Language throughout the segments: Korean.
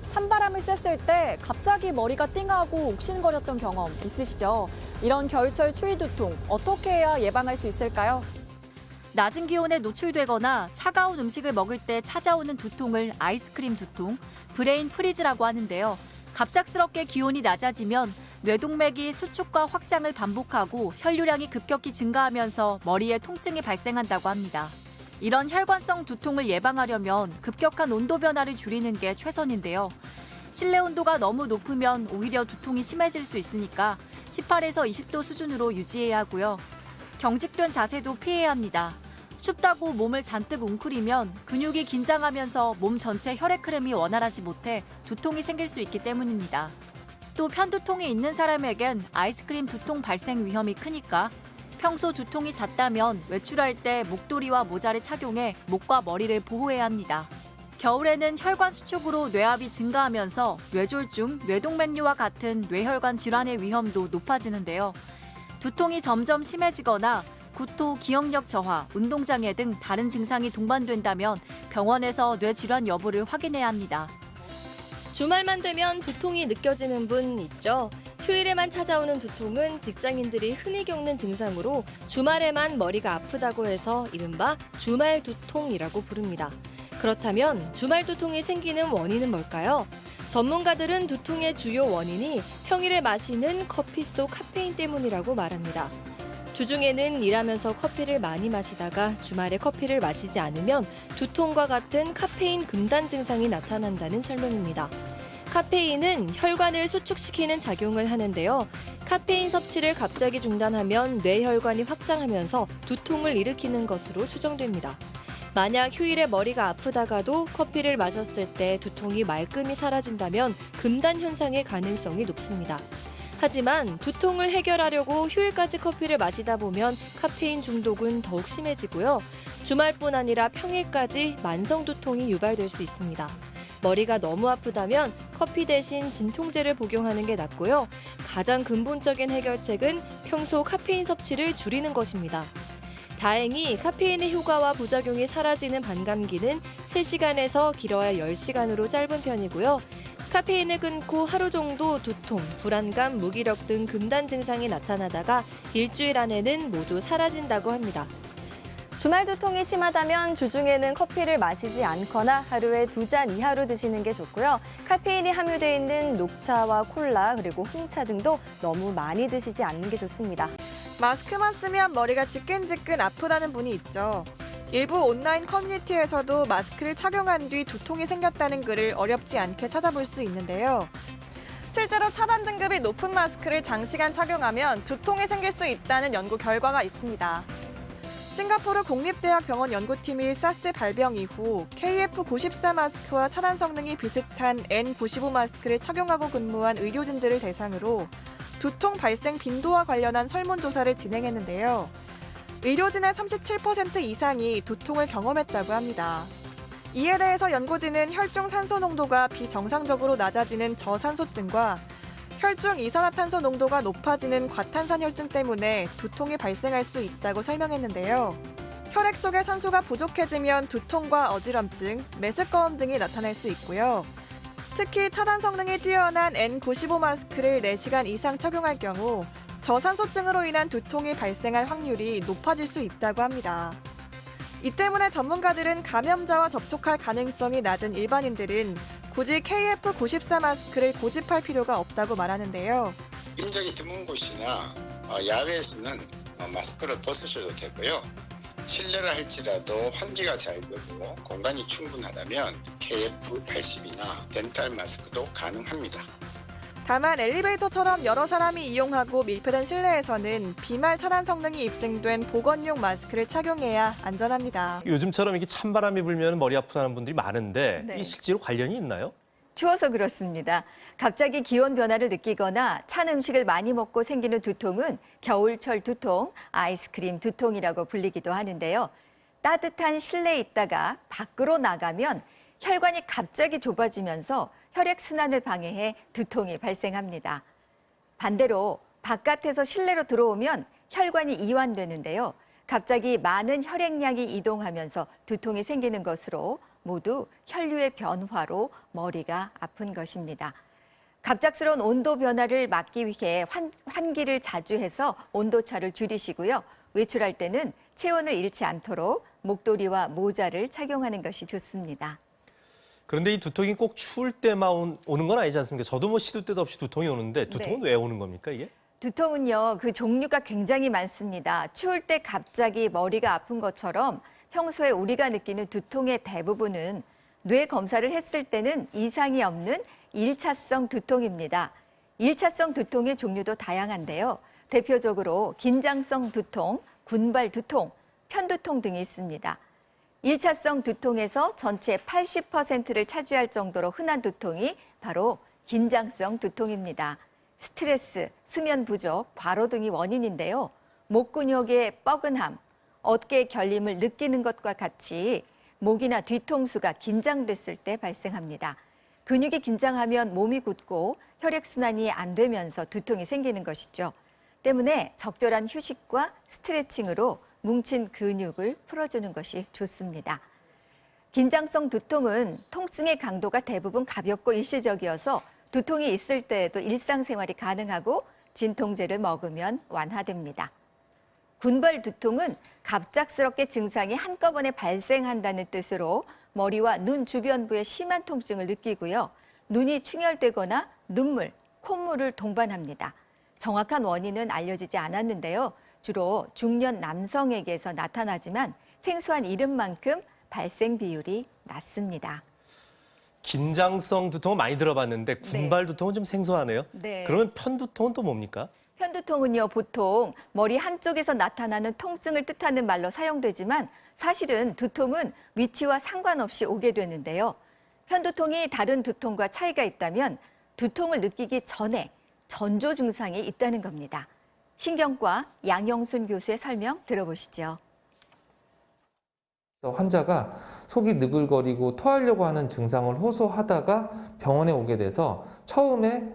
찬바람을 쐈을 때 갑자기 머리가 띵하고 욱신거렸던 경험 있으시죠? 이런 겨울철 추위 두통 어떻게 해야 예방할 수 있을까요? 낮은 기온에 노출되거나 차가운 음식을 먹을 때 찾아오는 두통을 아이스크림 두통, 브레인 프리즈라고 하는데요. 갑작스럽게 기온이 낮아지면 뇌동맥이 수축과 확장을 반복하고 혈류량이 급격히 증가하면서 머리에 통증이 발생한다고 합니다. 이런 혈관성 두통을 예방하려면 급격한 온도 변화를 줄이는 게 최선인데요. 실내 온도가 너무 높으면 오히려 두통이 심해질 수 있으니까 18에서 20도 수준으로 유지해야 하고요. 경직된 자세도 피해야 합니다. 춥다고 몸을 잔뜩 웅크리면 근육이 긴장하면서 몸 전체 혈액 흐름이 원활하지 못해 두통이 생길 수 있기 때문입니다. 또 편두통이 있는 사람에겐 아이스크림 두통 발생 위험이 크니까 평소 두통이 잦다면 외출할 때 목도리와 모자를 착용해 목과 머리를 보호해야 합니다. 겨울에는 혈관 수축으로 뇌압이 증가하면서 뇌졸중, 뇌동맥류와 같은 뇌혈관 질환의 위험도 높아지는데요. 두통이 점점 심해지거나 구토, 기억력 저하, 운동장애 등 다른 증상이 동반된다면 병원에서 뇌질환 여부를 확인해야 합니다. 주말만 되면 두통이 느껴지는 분 있죠? 휴일에만 찾아오는 두통은 직장인들이 흔히 겪는 증상으로 주말에만 머리가 아프다고 해서 이른바 주말 두통이라고 부릅니다. 그렇다면 주말 두통이 생기는 원인은 뭘까요? 전문가들은 두통의 주요 원인이 평일에 마시는 커피 속 카페인 때문이라고 말합니다. 주중에는 일하면서 커피를 많이 마시다가 주말에 커피를 마시지 않으면 두통과 같은 카페인 금단 증상이 나타난다는 설명입니다. 카페인은 혈관을 수축시키는 작용을 하는데요. 카페인 섭취를 갑자기 중단하면 뇌혈관이 확장하면서 두통을 일으키는 것으로 추정됩니다. 만약 휴일에 머리가 아프다가도 커피를 마셨을 때 두통이 말끔히 사라진다면 금단 현상의 가능성이 높습니다. 하지만 두통을 해결하려고 휴일까지 커피를 마시다 보면 카페인 중독은 더욱 심해지고요. 주말뿐 아니라 평일까지 만성 두통이 유발될 수 있습니다. 머리가 너무 아프다면 커피 대신 진통제를 복용하는 게 낫고요. 가장 근본적인 해결책은 평소 카페인 섭취를 줄이는 것입니다. 다행히 카페인의 효과와 부작용이 사라지는 반감기는 3시간에서 길어야 10시간으로 짧은 편이고요. 카페인을 끊고 하루 정도 두통, 불안감, 무기력 등 금단 증상이 나타나다가 일주일 안에는 모두 사라진다고 합니다. 주말 두통이 심하다면 주중에는 커피를 마시지 않거나 하루에 2잔 이하로 드시는 게 좋고요. 카페인이 함유되어 있는 녹차와 콜라 그리고 홍차 등도 너무 많이 드시지 않는 게 좋습니다. 마스크만 쓰면 머리가 지끈지끈 아프다는 분이 있죠. 일부 온라인 커뮤니티에서도 마스크를 착용한 뒤 두통이 생겼다는 글을 어렵지 않게 찾아볼 수 있는데요. 실제로 차단 등급이 높은 마스크를 장시간 착용하면 두통이 생길 수 있다는 연구 결과가 있습니다. 싱가포르 국립대학병원 연구팀이 사스 발병 이후 KF94 마스크와 차단 성능이 비슷한 N95 마스크를 착용하고 근무한 의료진들을 대상으로 두통 발생 빈도와 관련한 설문조사를 진행했는데요. 의료진의 37% 이상이 두통을 경험했다고 합니다. 이에 대해서 연구진은 혈중 산소 농도가 비정상적으로 낮아지는 저산소증과 혈중 이산화탄소 농도가 높아지는 과탄산혈증 때문에 두통이 발생할 수 있다고 설명했는데요. 혈액 속의 산소가 부족해지면 두통과 어지럼증, 메스꺼움 등이 나타날 수 있고요. 특히 차단 성능이 뛰어난 N95 마스크를 4시간 이상 착용할 경우 저산소증으로 인한 두통이 발생할 확률이 높아질 수 있다고 합니다. 이 때문에 전문가들은 감염자와 접촉할 가능성이 낮은 일반인들은 굳이 KF94 마스크를 고집할 필요가 없다고 말하는데요. 인적이 드문 곳이나 야외에서는 마스크를 벗으셔도 되고요. 실내라 할지라도 환기가 잘 되고 공간이 충분하다면 KF80이나 덴탈 마스크도 가능합니다. 다만 엘리베이터처럼 여러 사람이 이용하고 밀폐된 실내에서는 비말 차단 성능이 입증된 보건용 마스크를 착용해야 안전합니다. 요즘처럼 이렇게 찬바람이 불면 머리 아프다는 분들이 많은데 네. 이 실제로 관련이 있나요? 추워서 그렇습니다. 갑자기 기온 변화를 느끼거나 찬 음식을 많이 먹고 생기는 두통은 겨울철 두통, 아이스크림 두통이라고 불리기도 하는데요. 따뜻한 실내에 있다가 밖으로 나가면 혈관이 갑자기 좁아지면서 혈액순환을 방해해 두통이 발생합니다. 반대로 바깥에서 실내로 들어오면 혈관이 이완되는데요. 갑자기 많은 혈액량이 이동하면서 두통이 생기는 것으로 모두 혈류의 변화로 머리가 아픈 것입니다. 갑작스러운 온도 변화를 막기 위해 환기를 자주 해서 온도차를 줄이시고요. 외출할 때는 체온을 잃지 않도록 목도리와 모자를 착용하는 것이 좋습니다. 그런데 이 두통이 꼭 추울 때만 오는 건 아니지 않습니까? 저도 뭐 시도 때도 없이 두통이 오는데 두통은 왜 오는 겁니까, 이게? 두통은요, 그 종류가 굉장히 많습니다. 추울 때 갑자기 머리가 아픈 것처럼 평소에 우리가 느끼는 두통의 대부분은 뇌 검사를 했을 때는 이상이 없는 1차성 두통입니다. 1차성 두통의 종류도 다양한데요. 대표적으로 긴장성 두통, 군발 두통, 편두통 등이 있습니다. 1차성 두통에서 전체 80%를 차지할 정도로 흔한 두통이 바로 긴장성 두통입니다. 스트레스, 수면 부족, 과로 등이 원인인데요. 목 근육의 뻐근함, 어깨 결림을 느끼는 것과 같이 목이나 뒤통수가 긴장됐을 때 발생합니다. 근육이 긴장하면 몸이 굳고 혈액순환이 안 되면서 두통이 생기는 것이죠. 때문에 적절한 휴식과 스트레칭으로 뭉친 근육을 풀어주는 것이 좋습니다. 긴장성 두통은 통증의 강도가 대부분 가볍고 일시적이어서 두통이 있을 때에도 일상생활이 가능하고 진통제를 먹으면 완화됩니다. 군발 두통은 갑작스럽게 증상이 한꺼번에 발생한다는 뜻으로 머리와 눈 주변부에 심한 통증을 느끼고요. 눈이 충혈되거나 눈물, 콧물을 동반합니다. 정확한 원인은 알려지지 않았는데요. 주로 중년 남성에게서 나타나지만 생소한 이름만큼 발생 비율이 낮습니다. 긴장성 두통은 많이 들어봤는데 군발 두통은 좀 생소하네요. 네. 그러면 편두통은 또 뭡니까? 편두통은요, 보통 머리 한쪽에서 나타나는 통증을 뜻하는 말로 사용되지만 사실은 두통은 위치와 상관없이 오게 되는데요. 편두통이 다른 두통과 차이가 있다면 두통을 느끼기 전에 전조 증상이 있다는 겁니다. 신경과 양영순 교수의 설명 들어보시죠. 환자가 속이 느글거리고 토하려고 하는 증상을 호소하다가 병원에 오게 돼서 처음에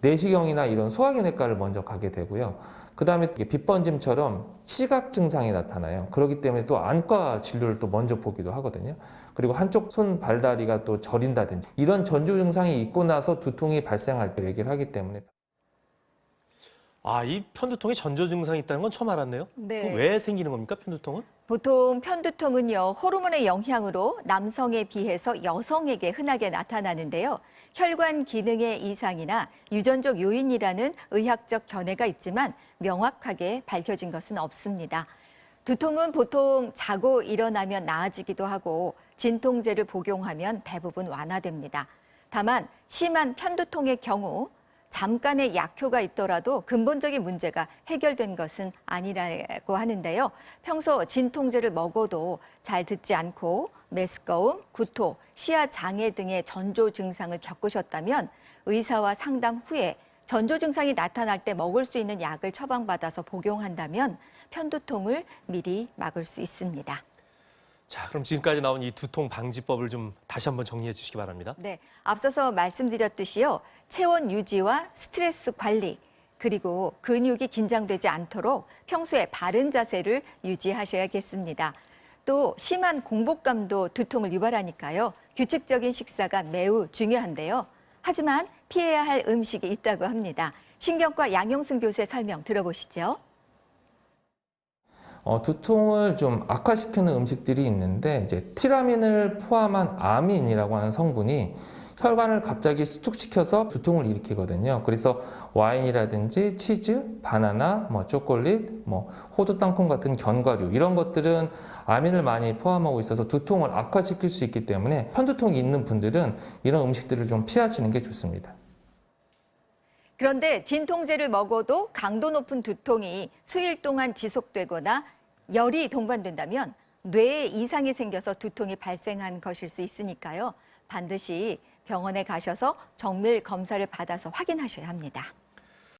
내시경이나 이런 소화기내과를 먼저 가게 되고요. 그 다음에 빗번짐처럼 시각 증상이 나타나요. 그렇기 때문에 또 안과 진료를 또 먼저 보기도 하거든요. 그리고 한쪽 손, 발다리가 또 저린다든지 이런 전조 증상이 있고 나서 두통이 발생할 때 얘기를 하기 때문에. 아, 이 편두통에 전조 증상이 있다는 건 처음 알았네요. 네. 그럼 왜 생기는 겁니까, 편두통은? 보통 편두통은요, 호르몬의 영향으로 남성에 비해서 여성에게 흔하게 나타나는데요. 혈관 기능의 이상이나 유전적 요인이라는 의학적 견해가 있지만 명확하게 밝혀진 것은 없습니다. 두통은 보통 자고 일어나면 나아지기도 하고 진통제를 복용하면 대부분 완화됩니다. 다만 심한 편두통의 경우 잠깐의 약효가 있더라도 근본적인 문제가 해결된 것은 아니라고 하는데요. 평소 진통제를 먹어도 잘 듣지 않고 메스꺼움, 구토, 시야 장애 등의 전조 증상을 겪으셨다면 의사와 상담 후에 전조 증상이 나타날 때 먹을 수 있는 약을 처방받아서 복용한다면 편두통을 미리 막을 수 있습니다. 자, 그럼 지금까지 나온 이 두통 방지법을 좀 다시 한번 정리해 주시기 바랍니다. 네, 앞서서 말씀드렸듯이요. 체온 유지와 스트레스 관리, 그리고 근육이 긴장되지 않도록 평소에 바른 자세를 유지하셔야겠습니다. 또 심한 공복감도 두통을 유발하니까요. 규칙적인 식사가 매우 중요한데요. 하지만 피해야 할 음식이 있다고 합니다. 신경과 양영순 교수의 설명 들어보시죠. 두통을 좀 악화시키는 음식들이 있는데 이제 티라민을 포함한 아민이라고 하는 성분이 혈관을 갑자기 수축시켜서 두통을 일으키거든요. 그래서 와인이라든지 치즈, 바나나, 초콜릿, 호두 땅콩 같은 견과류 이런 것들은 아민을 많이 포함하고 있어서 두통을 악화시킬 수 있기 때문에 편두통이 있는 분들은 이런 음식들을 좀 피하시는 게 좋습니다. 그런데 진통제를 먹어도 강도 높은 두통이 수일 동안 지속되거나 열이 동반된다면 뇌에 이상이 생겨서 두통이 발생한 것일 수 있으니까요. 반드시 병원에 가셔서 정밀 검사를 받아서 확인하셔야 합니다.